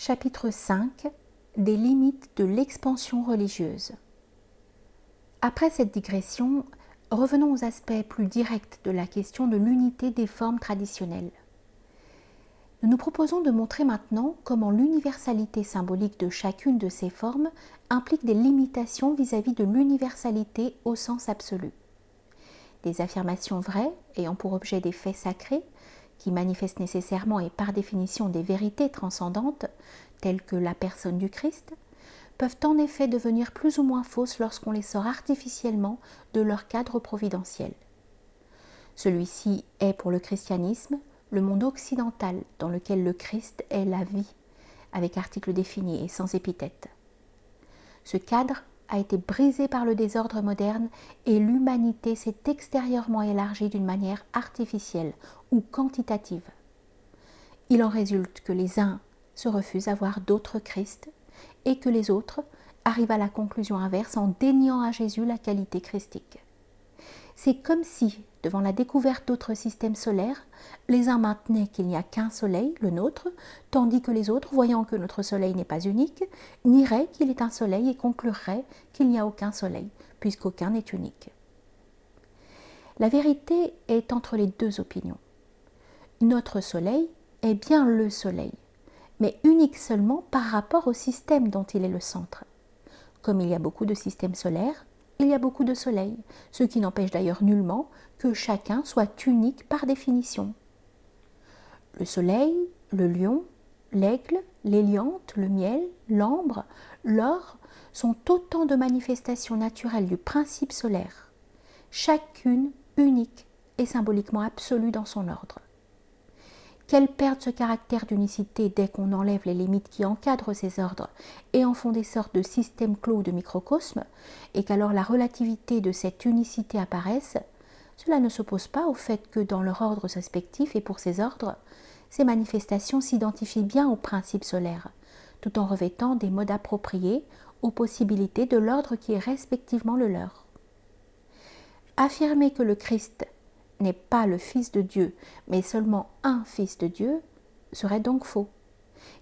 Chapitre 5 des limites de l'expansion religieuse. Après cette digression, revenons aux aspects plus directs de la question de l'unité des formes traditionnelles. Nous nous proposons de montrer maintenant comment l'universalité symbolique de chacune de ces formes implique des limitations vis-à-vis de l'universalité au sens absolu. Des affirmations vraies, ayant pour objet des faits sacrés, qui manifestent nécessairement et par définition des vérités transcendantes, telles que la personne du Christ, peuvent en effet devenir plus ou moins fausses lorsqu'on les sort artificiellement de leur cadre providentiel. Celui-ci est pour le christianisme le monde occidental dans lequel le Christ est la vie, avec article défini et sans épithète. Ce cadre a été brisé par le désordre moderne et l'humanité s'est extérieurement élargie d'une manière artificielle ou quantitative. Il en résulte que les uns se refusent à voir d'autres Christ et que les autres arrivent à la conclusion inverse en déniant à Jésus la qualité christique. C'est comme si, devant la découverte d'autres systèmes solaires, les uns maintenaient qu'il n'y a qu'un soleil, le nôtre, tandis que les autres, voyant que notre soleil n'est pas unique, nieraient qu'il est un soleil et concluraient qu'il n'y a aucun soleil, puisqu'aucun n'est unique. La vérité est entre les deux opinions. Notre soleil est bien le soleil, mais unique seulement par rapport au système dont il est le centre. Comme il y a beaucoup de systèmes solaires, il y a beaucoup de soleils, ce qui n'empêche d'ailleurs nullement que chacun soit unique par définition. Le soleil, le lion, l'aigle, l'hélianthe, le miel, l'ambre, l'or sont autant de manifestations naturelles du principe solaire, chacune unique et symboliquement absolue dans son ordre. Qu'elles perdent ce caractère d'unicité dès qu'on enlève les limites qui encadrent ces ordres et en font des sortes de systèmes clos ou de microcosmes, et qu'alors la relativité de cette unicité apparaisse, cela ne s'oppose pas au fait que dans leur ordre respectif et pour ces ordres, ces manifestations s'identifient bien au principe solaire, tout en revêtant des modes appropriés aux possibilités de l'ordre qui est respectivement le leur. Affirmer que le Christ n'est pas le Fils de Dieu, mais seulement un Fils de Dieu, serait donc faux,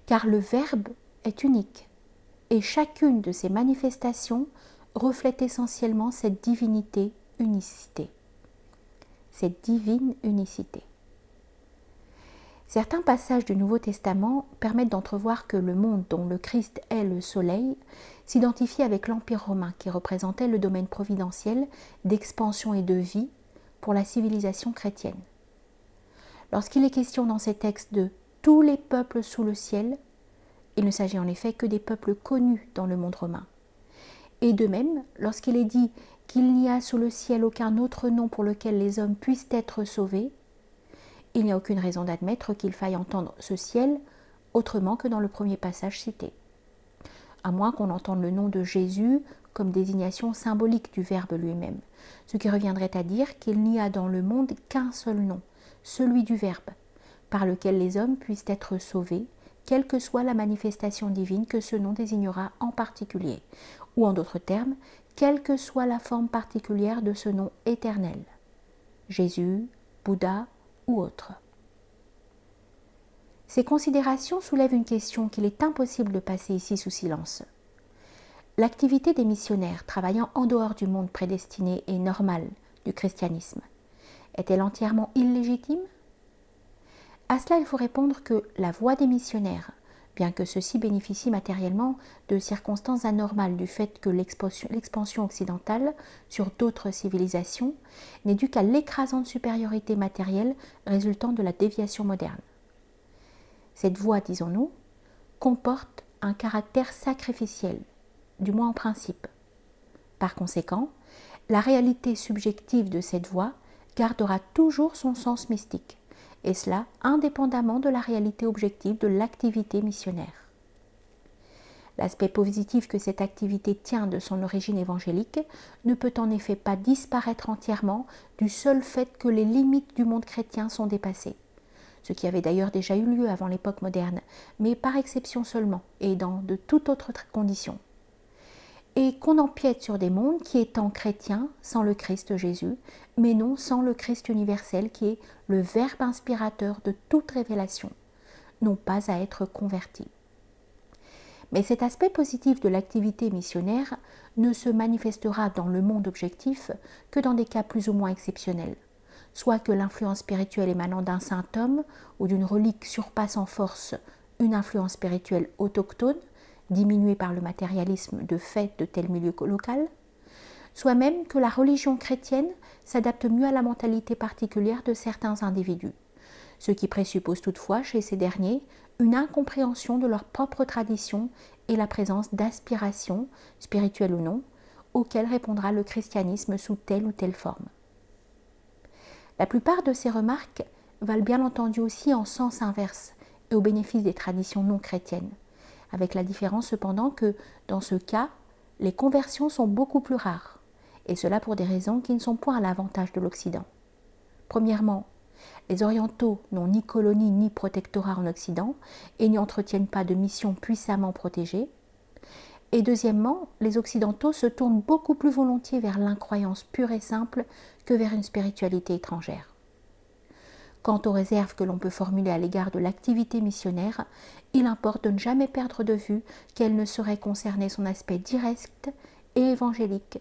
car le Verbe est unique, et chacune de ces manifestations reflète essentiellement cette divinité unicité, cette divine unicité. Certains passages du Nouveau Testament permettent d'entrevoir que le monde dont le Christ est le soleil s'identifie avec l'Empire romain qui représentait le domaine providentiel d'expansion et de vie pour la civilisation chrétienne. Lorsqu'il est question dans ces textes de tous les peuples sous le ciel, il ne s'agit en effet que des peuples connus dans le monde romain. Et de même, lorsqu'il est dit qu'il n'y a sous le ciel aucun autre nom pour lequel les hommes puissent être sauvés, il n'y a aucune raison d'admettre qu'il faille entendre ce ciel autrement que dans le premier passage cité, à moins qu'on entende le nom de Jésus comme désignation symbolique du Verbe lui-même, ce qui reviendrait à dire qu'il n'y a dans le monde qu'un seul nom, celui du Verbe, par lequel les hommes puissent être sauvés, quelle que soit la manifestation divine que ce nom désignera en particulier, ou en d'autres termes, quelle que soit la forme particulière de ce nom éternel, Jésus, Bouddha ou autre. Ces considérations soulèvent une question qu'il est impossible de passer ici sous silence. L'activité des missionnaires travaillant en dehors du monde prédestiné et normal du christianisme est-elle entièrement illégitime ? À cela, il faut répondre que la voie des missionnaires, bien que ceux-ci bénéficient matériellement de circonstances anormales du fait que l'expansion occidentale sur d'autres civilisations n'est due qu'à l'écrasante supériorité matérielle résultant de la déviation moderne. Cette voie, disons-nous, comporte un caractère sacrificiel, du moins en principe. Par conséquent, la réalité subjective de cette voie gardera toujours son sens mystique, et cela indépendamment de la réalité objective de l'activité missionnaire. L'aspect positif que cette activité tient de son origine évangélique ne peut en effet pas disparaître entièrement du seul fait que les limites du monde chrétien sont dépassées, ce qui avait d'ailleurs déjà eu lieu avant l'époque moderne, mais par exception seulement et dans de toutes autres conditions. Et qu'on empiète sur des mondes qui étant chrétiens sans le Christ Jésus, mais non sans le Christ universel qui est le Verbe inspirateur de toute révélation, n'ont pas à être convertis. Mais cet aspect positif de l'activité missionnaire ne se manifestera dans le monde objectif que dans des cas plus ou moins exceptionnels, soit que l'influence spirituelle émanant d'un saint homme ou d'une relique surpasse en force une influence spirituelle autochtone, diminuée par le matérialisme de fait de tel milieu local, soit même que la religion chrétienne s'adapte mieux à la mentalité particulière de certains individus, ce qui présuppose toutefois chez ces derniers une incompréhension de leur propre tradition et la présence d'aspirations, spirituelles ou non, auxquelles répondra le christianisme sous telle ou telle forme. La plupart de ces remarques valent bien entendu aussi en sens inverse et au bénéfice des traditions non chrétiennes, avec la différence cependant que, dans ce cas, les conversions sont beaucoup plus rares, et cela pour des raisons qui ne sont point à l'avantage de l'Occident. Premièrement, les Orientaux n'ont ni colonie ni protectorat en Occident et n'y entretiennent pas de mission puissamment protégée. Et deuxièmement, les Occidentaux se tournent beaucoup plus volontiers vers l'incroyance pure et simple que vers une spiritualité étrangère. Quant aux réserves que l'on peut formuler à l'égard de l'activité missionnaire, il importe de ne jamais perdre de vue qu'elle ne saurait concerner son aspect direct et évangélique,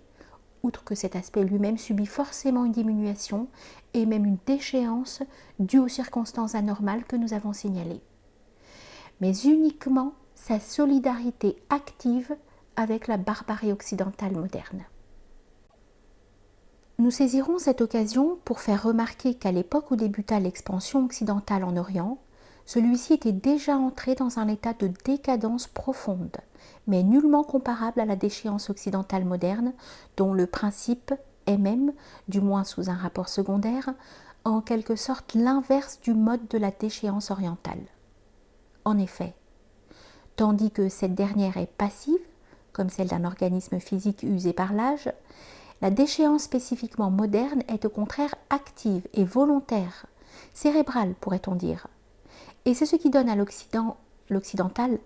outre que cet aspect lui-même subit forcément une diminution et même une déchéance due aux circonstances anormales que nous avons signalées, mais uniquement sa solidarité active avec la barbarie occidentale moderne. Nous saisirons cette occasion pour faire remarquer qu'à l'époque où débuta l'expansion occidentale en Orient, celui-ci était déjà entré dans un état de décadence profonde, mais nullement comparable à la déchéance occidentale moderne, dont le principe est même, du moins sous un rapport secondaire, en quelque sorte l'inverse du mode de la déchéance orientale. En effet, tandis que cette dernière est passive, comme celle d'un organisme physique usé par l'âge, la déchéance spécifiquement moderne est au contraire active et volontaire, cérébrale pourrait-on dire. Et c'est ce qui donne à l'occidental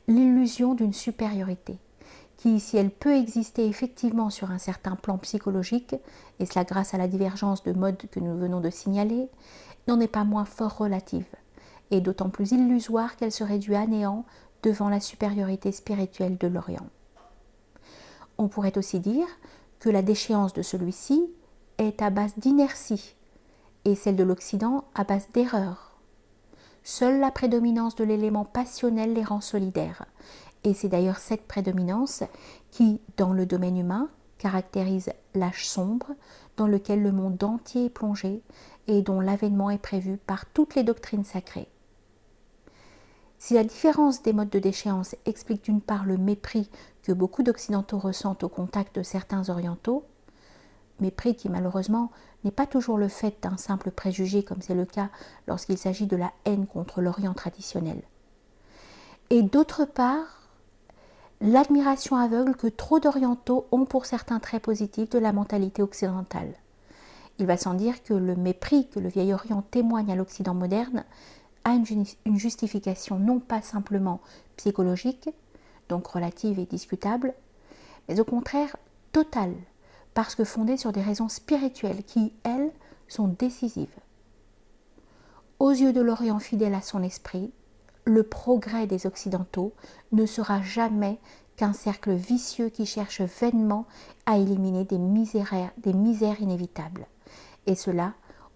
l'illusion d'une supériorité, qui, si elle peut exister effectivement sur un certain plan psychologique, et cela grâce à la divergence de modes que nous venons de signaler, n'en est pas moins fort relative, et d'autant plus illusoire qu'elle se réduit à néant devant la supériorité spirituelle de l'Orient. On pourrait aussi dire que la déchéance de celui-ci est à base d'inertie, et celle de l'Occident à base d'erreur. Seule la prédominance de l'élément passionnel les rend solidaires, et c'est d'ailleurs cette prédominance qui, dans le domaine humain, caractérise l'âge sombre dans lequel le monde entier est plongé et dont l'avènement est prévu par toutes les doctrines sacrées. Si la différence des modes de déchéance explique d'une part le mépris que beaucoup d'Occidentaux ressentent au contact de certains Orientaux, mépris qui malheureusement n'est pas toujours le fait d'un simple préjugé comme c'est le cas lorsqu'il s'agit de la haine contre l'Orient traditionnel, et d'autre part l'admiration aveugle que trop d'Orientaux ont pour certains traits positifs de la mentalité occidentale. Il va sans dire que le mépris que le vieil Orient témoigne à l'Occident moderne a une justification non pas simplement psychologique, donc relative et discutable, mais au contraire totale, parce que fondée sur des raisons spirituelles qui, elles, sont décisives. Aux yeux de l'Orient fidèle à son esprit, le progrès des Occidentaux ne sera jamais qu'un cercle vicieux qui cherche vainement à éliminer des misères inévitables, et cela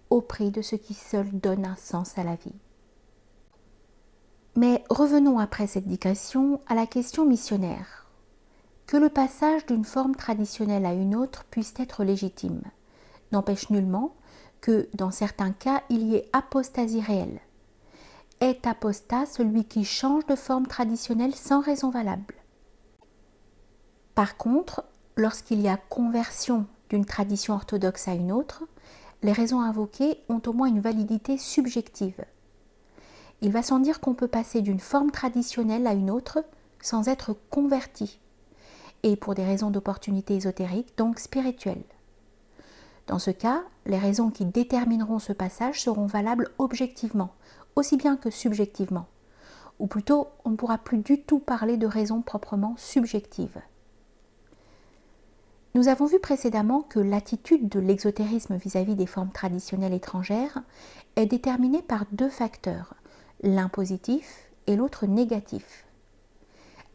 au prix de ce qui seul donne un sens à la vie. Mais revenons après cette digression à la question missionnaire. Que le passage d'une forme traditionnelle à une autre puisse être légitime n'empêche nullement que, dans certains cas, il y ait apostasie réelle. Est apostat celui qui change de forme traditionnelle sans raison valable. Par contre, lorsqu'il y a conversion d'une tradition orthodoxe à une autre, les raisons invoquées ont au moins une validité subjective. Il va sans dire qu'on peut passer d'une forme traditionnelle à une autre sans être converti, et pour des raisons d'opportunité ésotérique, donc spirituelle. Dans ce cas, les raisons qui détermineront ce passage seront valables objectivement, aussi bien que subjectivement, ou plutôt on ne pourra plus du tout parler de raisons proprement subjectives. Nous avons vu précédemment que l'attitude de l'exotérisme vis-à-vis des formes traditionnelles étrangères est déterminée par deux facteurs, l'un positif et l'autre négatif.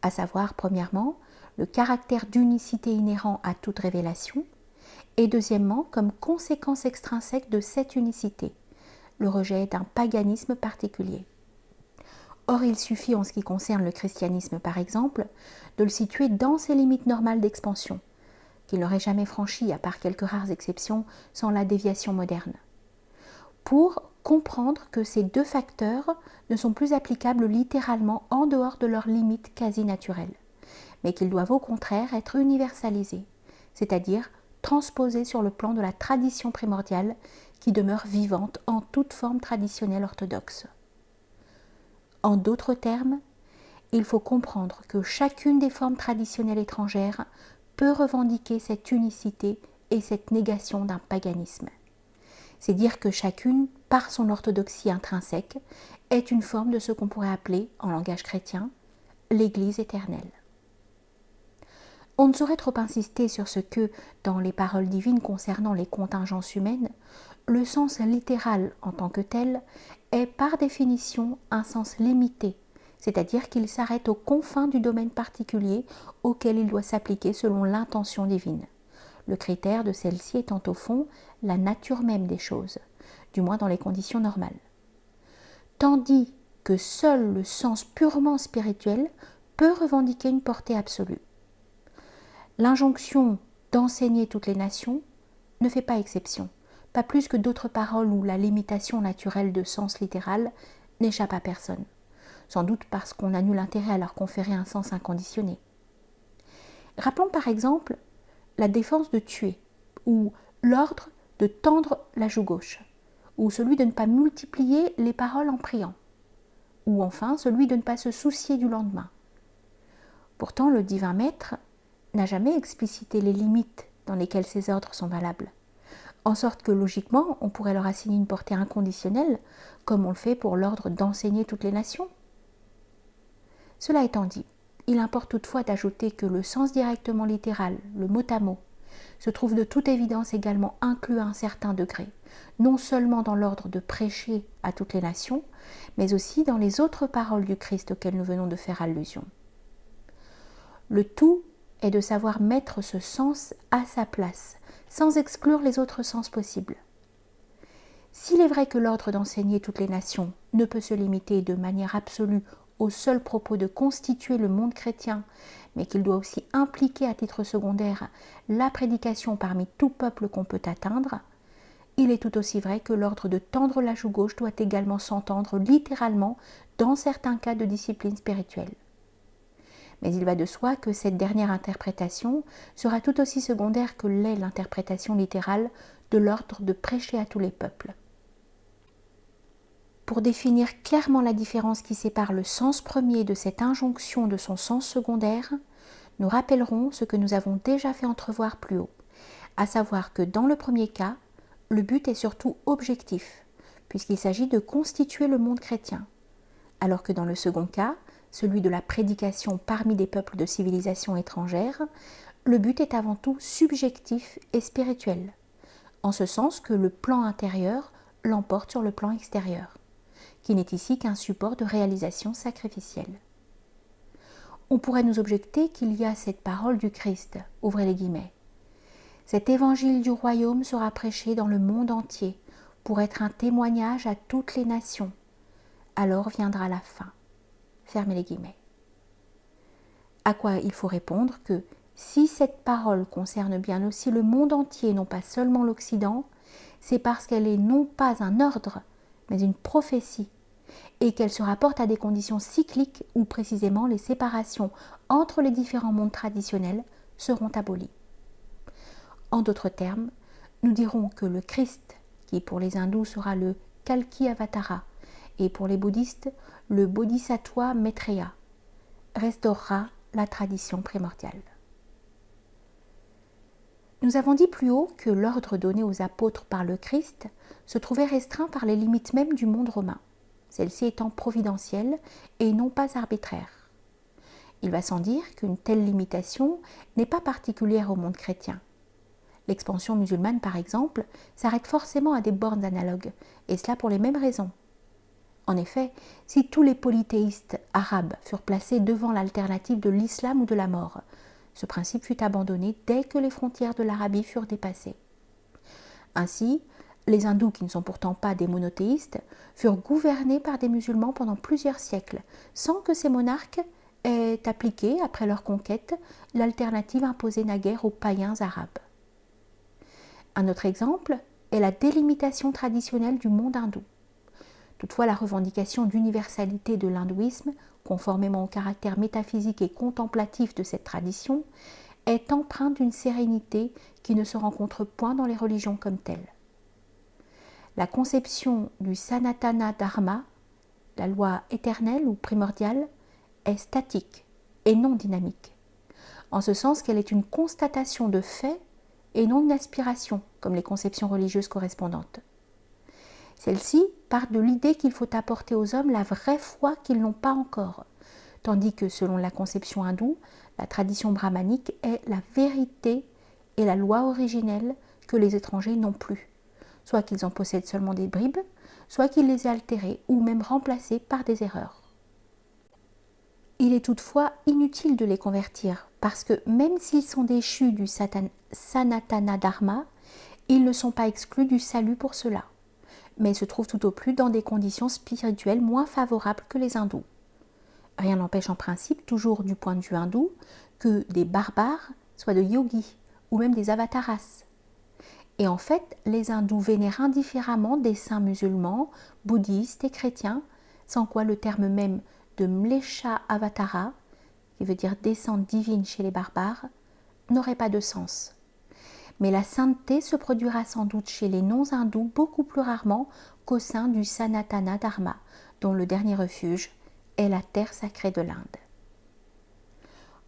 à savoir premièrement le caractère d'unicité inhérent à toute révélation, et deuxièmement comme conséquence extrinsèque de cette unicité, le rejet d'un paganisme particulier. Or, il suffit en ce qui concerne le christianisme par exemple, de le situer dans ses limites normales d'expansion, qu'il n'aurait jamais franchies à part quelques rares exceptions sans la déviation moderne, pour comprendre que ces deux facteurs ne sont plus applicables littéralement en dehors de leurs limites quasi naturelles, mais qu'ils doivent au contraire être universalisés, c'est-à-dire transposés sur le plan de la tradition primordiale qui demeure vivante en toute forme traditionnelle orthodoxe. En d'autres termes, il faut comprendre que chacune des formes traditionnelles étrangères peut revendiquer cette unicité et cette négation d'un paganisme. C'est dire que chacune, par son orthodoxie intrinsèque, est une forme de ce qu'on pourrait appeler, en langage chrétien, l'Église éternelle. On ne saurait trop insister sur ce que, dans les paroles divines concernant les contingences humaines, le sens littéral en tant que tel est par définition un sens limité, c'est-à-dire qu'il s'arrête aux confins du domaine particulier auquel il doit s'appliquer selon l'intention divine. Le critère de celle-ci étant au fond la nature même des choses, du moins dans les conditions normales. Tandis que seul le sens purement spirituel peut revendiquer une portée absolue. L'injonction d'enseigner toutes les nations ne fait pas exception, pas plus que d'autres paroles où la limitation naturelle de sens littéral n'échappe à personne, sans doute parce qu'on a nul intérêt à leur conférer un sens inconditionné. Rappelons par exemple la défense de tuer, ou l'ordre de tendre la joue gauche, ou celui de ne pas multiplier les paroles en priant, ou enfin celui de ne pas se soucier du lendemain. Pourtant, le divin maître n'a jamais explicité les limites dans lesquelles ces ordres sont valables, en sorte que logiquement, on pourrait leur assigner une portée inconditionnelle, comme on le fait pour l'ordre d'enseigner toutes les nations. Cela étant dit, il importe toutefois d'ajouter que le sens directement littéral, le mot à mot, se trouve de toute évidence également inclus à un certain degré, non seulement dans l'ordre de prêcher à toutes les nations, mais aussi dans les autres paroles du Christ auxquelles nous venons de faire allusion. Le tout est de savoir mettre ce sens à sa place, sans exclure les autres sens possibles. S'il est vrai que l'ordre d'enseigner toutes les nations ne peut se limiter de manière absolue au seul propos de constituer le monde chrétien, mais qu'il doit aussi impliquer à titre secondaire la prédication parmi tout peuple qu'on peut atteindre, il est tout aussi vrai que l'ordre de tendre la joue gauche doit également s'entendre littéralement dans certains cas de discipline spirituelle. Mais il va de soi que cette dernière interprétation sera tout aussi secondaire que l'est l'interprétation littérale de l'ordre de prêcher à tous les peuples. Pour définir clairement la différence qui sépare le sens premier de cette injonction de son sens secondaire, nous rappellerons ce que nous avons déjà fait entrevoir plus haut, à savoir que dans le premier cas, le but est surtout objectif, puisqu'il s'agit de constituer le monde chrétien, alors que dans le second cas, celui de la prédication parmi des peuples de civilisation étrangère, le but est avant tout subjectif et spirituel, en ce sens que le plan intérieur l'emporte sur le plan extérieur, qui n'est ici qu'un support de réalisation sacrificielle. On pourrait nous objecter qu'il y a cette parole du Christ, ouvrez les guillemets. Cet évangile du royaume sera prêché dans le monde entier pour être un témoignage à toutes les nations. Alors viendra la fin. Fermez les guillemets. À quoi il faut répondre que si cette parole concerne bien aussi le monde entier, non pas seulement l'Occident, c'est parce qu'elle est non pas un ordre, mais une prophétie, et qu'elle se rapporte à des conditions cycliques où précisément les séparations entre les différents mondes traditionnels seront abolies. En d'autres termes, nous dirons que le Christ, qui pour les hindous sera le Kalki Avatara, et pour les bouddhistes, le Bodhisattva Maitreya, restaurera la tradition primordiale. Nous avons dit plus haut que l'ordre donné aux apôtres par le Christ se trouvait restreint par les limites même du monde romain, celle-ci étant providentielle et non pas arbitraire. Il va sans dire qu'une telle limitation n'est pas particulière au monde chrétien. L'expansion musulmane, par exemple, s'arrête forcément à des bornes analogues, et cela pour les mêmes raisons. En effet, si tous les polythéistes arabes furent placés devant l'alternative de l'islam ou de la mort, ce principe fut abandonné dès que les frontières de l'Arabie furent dépassées. Ainsi, les hindous, qui ne sont pourtant pas des monothéistes, furent gouvernés par des musulmans pendant plusieurs siècles, sans que ces monarques aient appliqué, après leur conquête, l'alternative imposée naguère aux païens arabes. Un autre exemple est la délimitation traditionnelle du monde hindou. Toutefois, la revendication d'universalité de l'hindouisme, conformément au caractère métaphysique et contemplatif de cette tradition, est empreinte d'une sérénité qui ne se rencontre point dans les religions comme telles. La conception du Sanatana Dharma, la loi éternelle ou primordiale, est statique et non dynamique, en ce sens qu'elle est une constatation de fait et non une aspiration, comme les conceptions religieuses correspondantes. Celle-ci part de l'idée qu'il faut apporter aux hommes la vraie foi qu'ils n'ont pas encore, tandis que, selon la conception hindoue, la tradition brahmanique est la vérité et la loi originelle que les étrangers n'ont plus, soit qu'ils en possèdent seulement des bribes, soit qu'ils les aient altérées ou même remplacées par des erreurs. Il est toutefois inutile de les convertir, parce que même s'ils sont déchus du Sanatana Dharma, ils ne sont pas exclus du salut pour cela, mais se trouvent tout au plus dans des conditions spirituelles moins favorables que les hindous. Rien n'empêche en principe, toujours du point de vue hindou, que des barbares soient de yogis ou même des avataras. Et en fait, les hindous vénèrent indifféremment des saints musulmans, bouddhistes et chrétiens, sans quoi le terme même de Mlesha Avatara, qui veut dire descente divine chez les barbares, n'aurait pas de sens. Mais la sainteté se produira sans doute chez les non-hindous beaucoup plus rarement qu'au sein du Sanatana Dharma, dont le dernier refuge est la terre sacrée de l'Inde.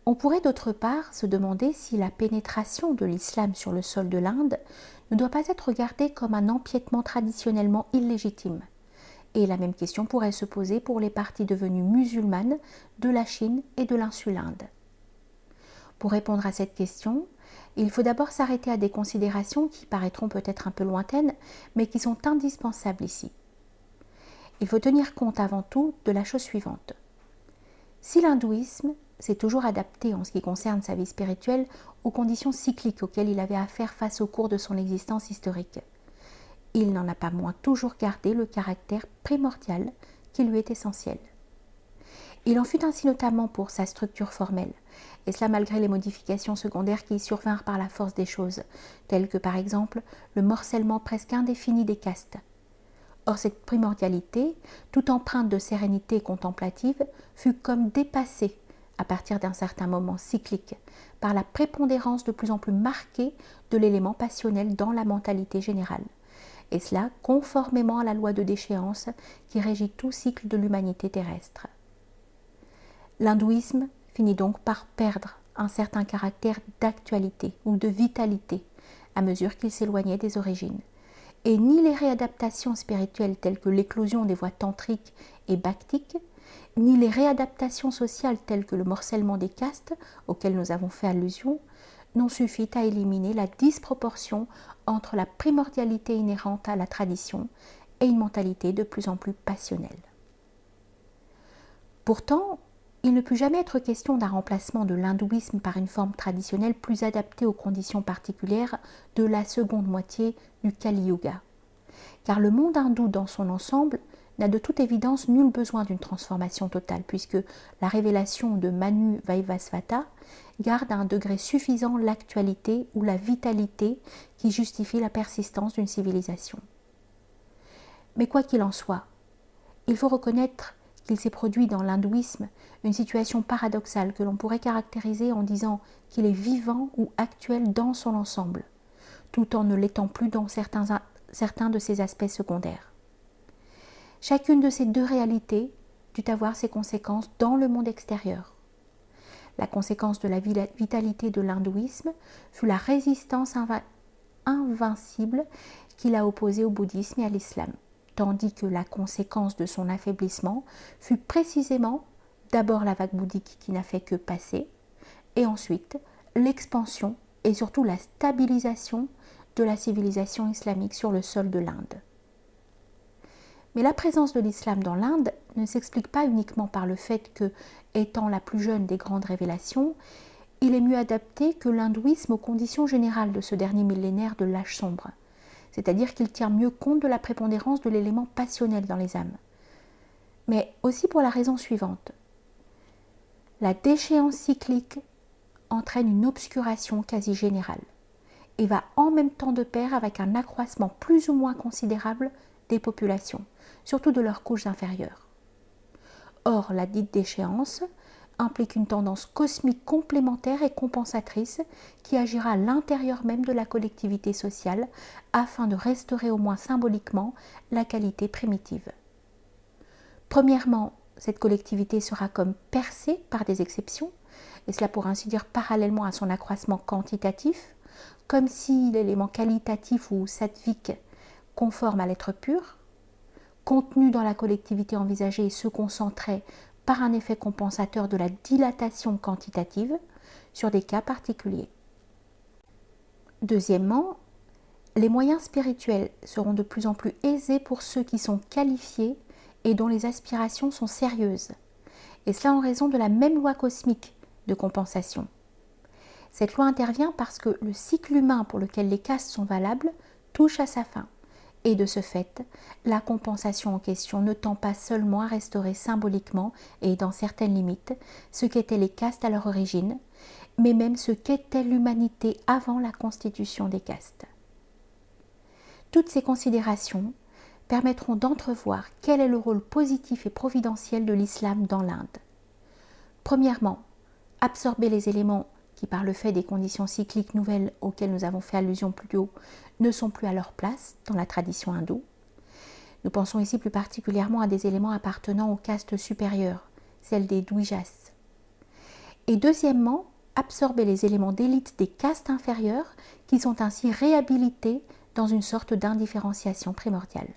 On pourrait d'autre part se demander si la pénétration de l'islam sur le sol de l'Inde ne doit pas être regardée comme un empiètement traditionnellement illégitime. Et la même question pourrait se poser pour les parties devenues musulmanes de la Chine et de l'insule Inde. Pour répondre à cette question, il faut d'abord s'arrêter à des considérations qui paraîtront peut-être un peu lointaines, mais qui sont indispensables ici. Il faut tenir compte avant tout de la chose suivante. Si l'hindouisme s'est toujours adapté en ce qui concerne sa vie spirituelle aux conditions cycliques auxquelles il avait à faire face au cours de son existence historique, il n'en a pas moins toujours gardé le caractère primordial qui lui est essentiel. Il en fut ainsi notamment pour sa structure formelle, et cela malgré les modifications secondaires qui y survinrent par la force des choses, telles que par exemple le morcellement presque indéfini des castes. Or cette primordialité, toute empreinte de sérénité contemplative, fut comme dépassée à partir d'un certain moment cyclique par la prépondérance de plus en plus marquée de l'élément passionnel dans la mentalité générale, et cela conformément à la loi de déchéance qui régit tout cycle de l'humanité terrestre. L'hindouisme finit donc par perdre un certain caractère d'actualité ou de vitalité à mesure qu'il s'éloignait des origines. Et ni les réadaptations spirituelles telles que l'éclosion des voies tantriques et bhaktiques, ni les réadaptations sociales telles que le morcellement des castes, auxquelles nous avons fait allusion, n'ont suffi à éliminer la disproportion entre la primordialité inhérente à la tradition et une mentalité de plus en plus passionnelle. Pourtant, il ne put jamais être question d'un remplacement de l'hindouisme par une forme traditionnelle plus adaptée aux conditions particulières de la seconde moitié du Kali Yuga. Car le monde hindou dans son ensemble n'a de toute évidence nul besoin d'une transformation totale, puisque la révélation de Manu Vaivasvata garde à un degré suffisant l'actualité ou la vitalité qui justifie la persistance d'une civilisation. Mais quoi qu'il en soit, il faut reconnaître qu'il s'est produit dans l'hindouisme une situation paradoxale que l'on pourrait caractériser en disant qu'il est vivant ou actuel dans son ensemble, tout en ne l'étant plus dans certains de ses aspects secondaires. Chacune de ces deux réalités dut avoir ses conséquences dans le monde extérieur. La conséquence de la vitalité de l'hindouisme fut la résistance invincible qu'il a opposée au bouddhisme et à l'islam, tandis que la conséquence de son affaiblissement fut précisément d'abord la vague bouddhique qui n'a fait que passer, et ensuite l'expansion et surtout la stabilisation de la civilisation islamique sur le sol de l'Inde. Mais la présence de l'islam dans l'Inde ne s'explique pas uniquement par le fait que, étant la plus jeune des grandes révélations, il est mieux adapté que l'hindouisme aux conditions générales de ce dernier millénaire de l'âge sombre, c'est-à-dire qu'il tient mieux compte de la prépondérance de l'élément passionnel dans les âmes. Mais aussi pour la raison suivante. La déchéance cyclique entraîne une obscuration quasi générale et va en même temps de pair avec un accroissement plus ou moins considérable des populations, surtout de leurs couches inférieures. Or, la dite déchéance implique une tendance cosmique complémentaire et compensatrice qui agira à l'intérieur même de la collectivité sociale afin de restaurer au moins symboliquement la qualité primitive. Premièrement, cette collectivité sera comme percée par des exceptions, et cela pour ainsi dire parallèlement à son accroissement quantitatif, comme si l'élément qualitatif ou sattvique conforme à l'être pur, contenu dans la collectivité envisagée, se concentrait par un effet compensateur de la dilatation quantitative sur des cas particuliers. Deuxièmement, les moyens spirituels seront de plus en plus aisés pour ceux qui sont qualifiés et dont les aspirations sont sérieuses, et cela en raison de la même loi cosmique de compensation. Cette loi intervient parce que le cycle humain pour lequel les castes sont valables touche à sa fin, et de ce fait, la compensation en question ne tend pas seulement à restaurer symboliquement et dans certaines limites ce qu'étaient les castes à leur origine, mais même ce qu'était l'humanité avant la constitution des castes. Toutes ces considérations permettront d'entrevoir quel est le rôle positif et providentiel de l'islam dans l'Inde. Premièrement, absorber les éléments qui, par le fait des conditions cycliques nouvelles auxquelles nous avons fait allusion plus haut, ne sont plus à leur place dans la tradition hindoue. Nous pensons ici plus particulièrement à des éléments appartenant aux castes supérieures, celles des Dwijas. Et deuxièmement, absorber les éléments d'élite des castes inférieures qui sont ainsi réhabilités dans une sorte d'indifférenciation primordiale.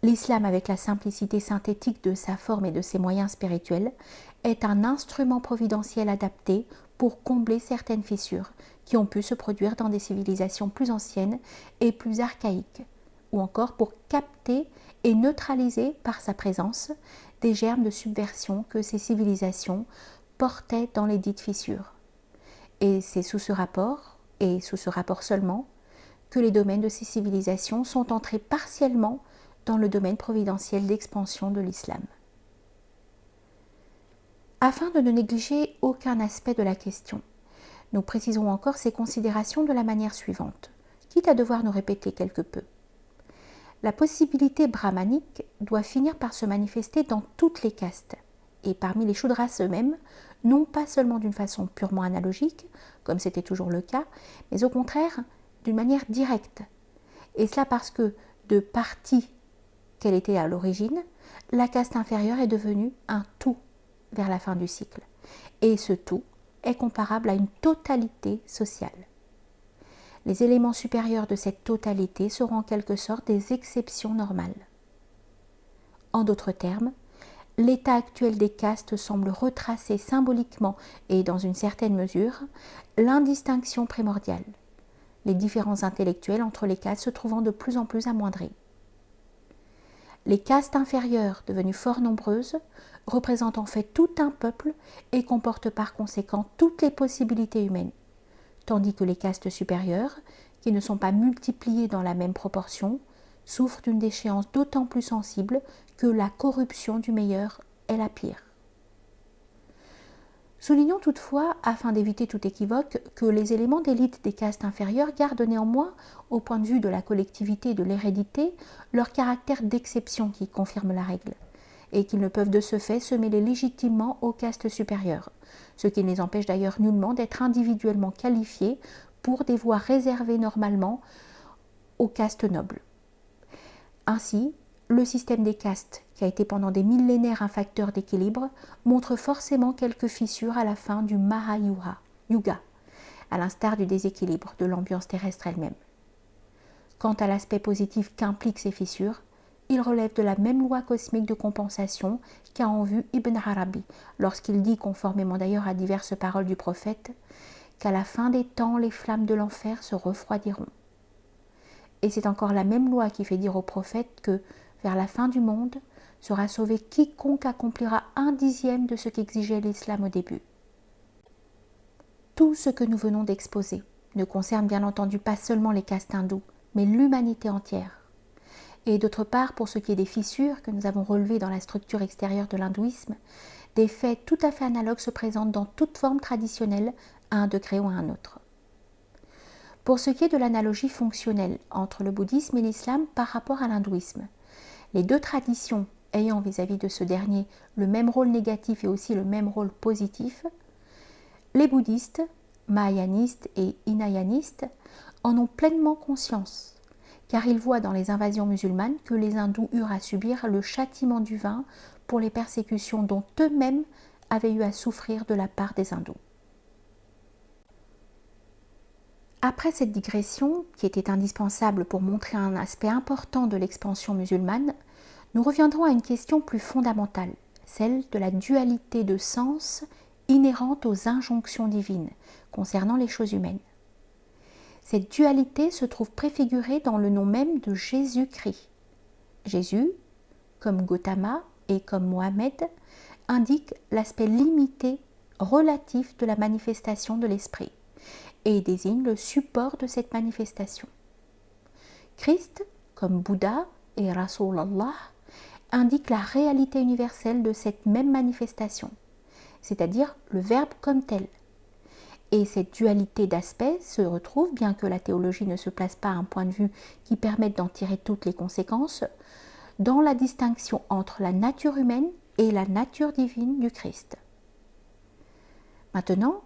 L'islam, avec la simplicité synthétique de sa forme et de ses moyens spirituels, est un instrument providentiel adapté pour combler certaines fissures qui ont pu se produire dans des civilisations plus anciennes et plus archaïques, ou encore pour capter et neutraliser par sa présence des germes de subversion que ces civilisations portaient dans les dites fissures. Et c'est sous ce rapport, et sous ce rapport seulement, que les domaines de ces civilisations sont entrés partiellement dans le domaine providentiel d'expansion de l'islam. Afin de ne négliger aucun aspect de la question, nous précisons encore ces considérations de la manière suivante, quitte à devoir nous répéter quelque peu. La possibilité brahmanique doit finir par se manifester dans toutes les castes, et parmi les Shudras eux-mêmes, non pas seulement d'une façon purement analogique, comme c'était toujours le cas, mais au contraire d'une manière directe. Et cela parce que, de partie qu'elle était à l'origine, la caste inférieure est devenue un tout vers la fin du cycle. Et ce tout est comparable à une totalité sociale. Les éléments supérieurs de cette totalité seront en quelque sorte des exceptions normales. En d'autres termes, l'état actuel des castes semble retracer symboliquement et dans une certaine mesure l'indistinction primordiale, les différences intellectuelles entre les castes se trouvant de plus en plus amoindries. Les castes inférieures, devenues fort nombreuses, représentent en fait tout un peuple et comportent par conséquent toutes les possibilités humaines, tandis que les castes supérieures, qui ne sont pas multipliées dans la même proportion, souffrent d'une déchéance d'autant plus sensible que la corruption du meilleur est la pire. Soulignons toutefois, afin d'éviter tout équivoque, que les éléments d'élite des castes inférieures gardent néanmoins, au point de vue de la collectivité et de l'hérédité, leur caractère d'exception qui confirme la règle, et qu'ils ne peuvent de ce fait se mêler légitimement aux castes supérieures, ce qui ne les empêche d'ailleurs nullement d'être individuellement qualifiés pour des voies réservées normalement aux castes nobles. Ainsi, le système des castes, qui a été pendant des millénaires un facteur d'équilibre, montre forcément quelques fissures à la fin du Mahayuga, à l'instar du déséquilibre de l'ambiance terrestre elle-même. Quant à l'aspect positif qu'impliquent ces fissures, il relève de la même loi cosmique de compensation qu'a en vue Ibn Arabi, lorsqu'il dit, conformément d'ailleurs à diverses paroles du prophète, qu'à la fin des temps, les flammes de l'enfer se refroidiront. Et c'est encore la même loi qui fait dire au prophète que, vers la fin du monde, sera sauvé quiconque accomplira 1/10 de ce qu'exigeait l'islam au début. Tout ce que nous venons d'exposer ne concerne bien entendu pas seulement les castes hindous, mais l'humanité entière. Et d'autre part, pour ce qui est des fissures que nous avons relevées dans la structure extérieure de l'hindouisme, des faits tout à fait analogues se présentent dans toute forme traditionnelle à un degré ou à un autre. Pour ce qui est de l'analogie fonctionnelle entre le bouddhisme et l'islam par rapport à l'hindouisme, les deux traditions ayant vis-à-vis de ce dernier le même rôle négatif et aussi le même rôle positif, les bouddhistes, mahayanistes et hinayanistes en ont pleinement conscience, car ils voient dans les invasions musulmanes que les hindous eurent à subir le châtiment divin pour les persécutions dont eux-mêmes avaient eu à souffrir de la part des hindous. Après cette digression, qui était indispensable pour montrer un aspect important de l'expansion musulmane, nous reviendrons à une question plus fondamentale, celle de la dualité de sens inhérente aux injonctions divines concernant les choses humaines. Cette dualité se trouve préfigurée dans le nom même de Jésus-Christ. Jésus, comme Gautama et comme Mohammed, indique l'aspect limité, relatif de la manifestation de l'esprit et désigne le support de cette manifestation. Christ, comme Bouddha et Rasulallah, indique la réalité universelle de cette même manifestation, c'est-à-dire le Verbe comme tel. Et cette dualité d'aspects se retrouve, bien que la théologie ne se place pas à un point de vue qui permette d'en tirer toutes les conséquences, dans la distinction entre la nature humaine et la nature divine du Christ. Maintenant,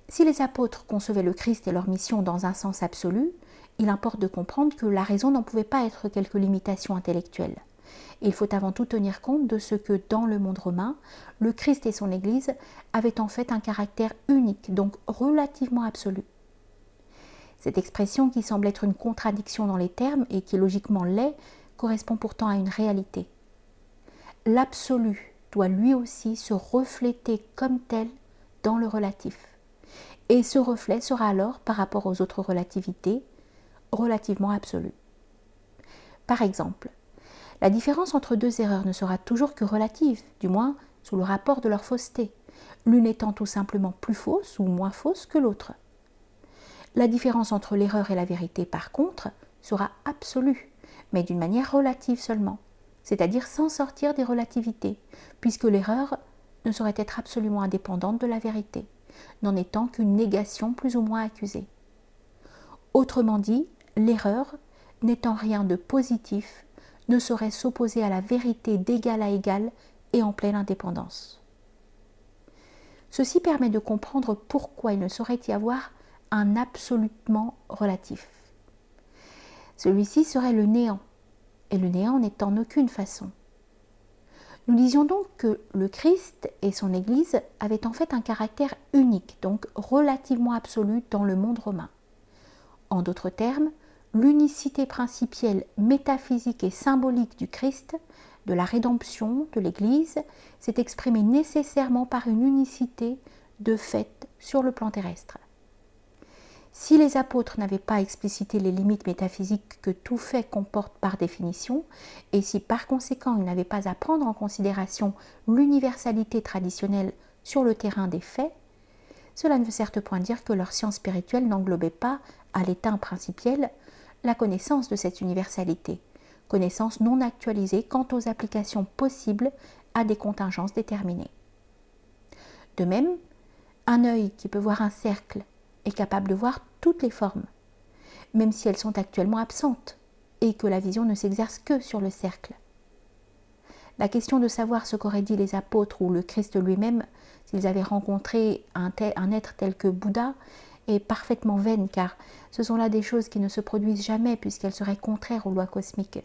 si les apôtres concevaient le Christ et leur mission dans un sens absolu, il importe de comprendre que la raison n'en pouvait pas être quelque limitation intellectuelle. Il faut avant tout tenir compte de ce que, dans le monde romain, le Christ et son Église avaient en fait un caractère unique, donc relativement absolu. Cette expression, qui semble être une contradiction dans les termes et qui logiquement l'est, correspond pourtant à une réalité. L'absolu doit lui aussi se refléter comme tel dans le relatif. Et ce reflet sera alors, par rapport aux autres relativités, relativement absolu. Par exemple, la différence entre deux erreurs ne sera toujours que relative, du moins sous le rapport de leur fausseté, l'une étant tout simplement plus fausse ou moins fausse que l'autre. La différence entre l'erreur et la vérité, par contre, sera absolue, mais d'une manière relative seulement, c'est-à-dire sans sortir des relativités, puisque l'erreur ne saurait être absolument indépendante de la vérité, n'en étant qu'une négation plus ou moins accusée. Autrement dit, l'erreur, n'étant rien de positif, ne saurait s'opposer à la vérité d'égal à égal et en pleine indépendance. Ceci permet de comprendre pourquoi il ne saurait y avoir un absolument relatif. Celui-ci serait le néant, et le néant n'est en aucune façon. Nous disions donc que le Christ et son Église avaient en fait un caractère unique, donc relativement absolu dans le monde romain. En d'autres termes, l'unicité principielle, métaphysique et symbolique du Christ, de la rédemption, de l'Église, s'est exprimée nécessairement par une unicité de fait sur le plan terrestre. Si les apôtres n'avaient pas explicité les limites métaphysiques que tout fait comporte par définition, et si par conséquent ils n'avaient pas à prendre en considération l'universalité traditionnelle sur le terrain des faits, cela ne veut certes point dire que leur science spirituelle n'englobait pas, à l'état principiel, la connaissance de cette universalité, connaissance non actualisée quant aux applications possibles à des contingences déterminées. De même, un œil qui peut voir un cercle est capable de voir toutes les formes, même si elles sont actuellement absentes, et que la vision ne s'exerce que sur le cercle. La question de savoir ce qu'auraient dit les apôtres ou le Christ lui-même s'ils avaient rencontré un être tel que Bouddha est parfaitement vaine, car ce sont là des choses qui ne se produisent jamais puisqu'elles seraient contraires aux lois cosmiques.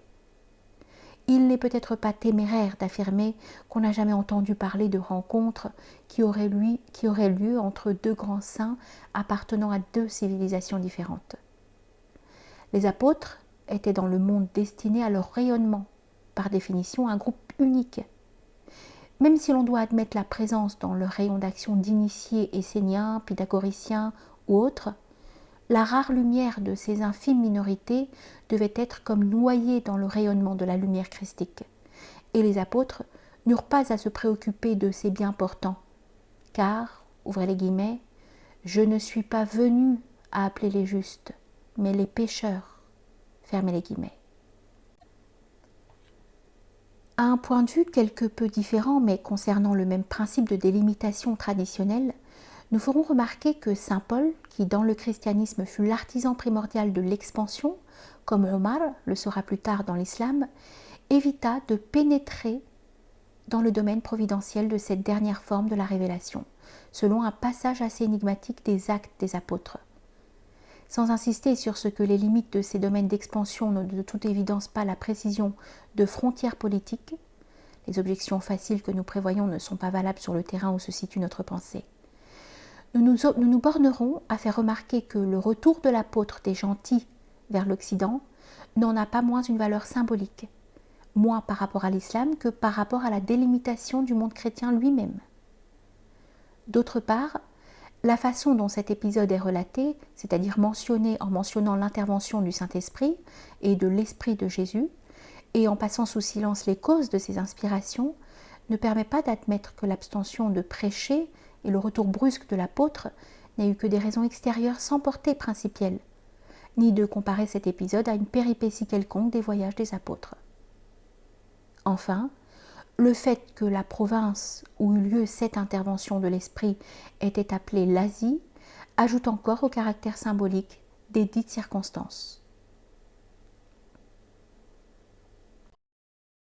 Il n'est peut-être pas téméraire d'affirmer qu'on n'a jamais entendu parler de rencontres qui auraient lieu entre deux grands saints appartenant à deux civilisations différentes. Les apôtres étaient dans le monde destiné à leur rayonnement, par définition un groupe unique. Même si l'on doit admettre la présence dans leur rayon d'action d'initiés esséniens, pythagoriciens ou autres, la rare lumière de ces infimes minorités devait être comme noyée dans le rayonnement de la lumière christique. Et les apôtres n'eurent pas à se préoccuper de ces biens portants, car, ouvrez les guillemets, « je ne suis pas venu à appeler les justes, mais les pécheurs », fermez les guillemets. À un point de vue quelque peu différent, mais concernant le même principe de délimitation traditionnelle, nous ferons remarquer que saint Paul, qui dans le christianisme fut l'artisan primordial de l'expansion, comme Omar le sera plus tard dans l'islam, évita de pénétrer dans le domaine providentiel de cette dernière forme de la révélation, selon un passage assez énigmatique des Actes des Apôtres. Sans insister sur ce que les limites de ces domaines d'expansion n'ont de toute évidence pas la précision de frontières politiques, les objections faciles que nous prévoyons ne sont pas valables sur le terrain où se situe notre pensée. Nous nous bornerons à faire remarquer que le retour de l'apôtre des gentils vers l'Occident n'en a pas moins une valeur symbolique, moins par rapport à l'islam que par rapport à la délimitation du monde chrétien lui-même. D'autre part, la façon dont cet épisode est relaté, c'est-à-dire mentionné en mentionnant l'intervention du Saint-Esprit et de l'Esprit de Jésus, et en passant sous silence les causes de ces inspirations, ne permet pas d'admettre que l'abstention de prêcher et le retour brusque de l'apôtre n'aient eu que des raisons extérieures sans portée principielle, ni de comparer cet épisode à une péripétie quelconque des voyages des apôtres. Enfin, le fait que la province où eut lieu cette intervention de l'Esprit était appelée l'Asie ajoute encore au caractère symbolique des dites circonstances.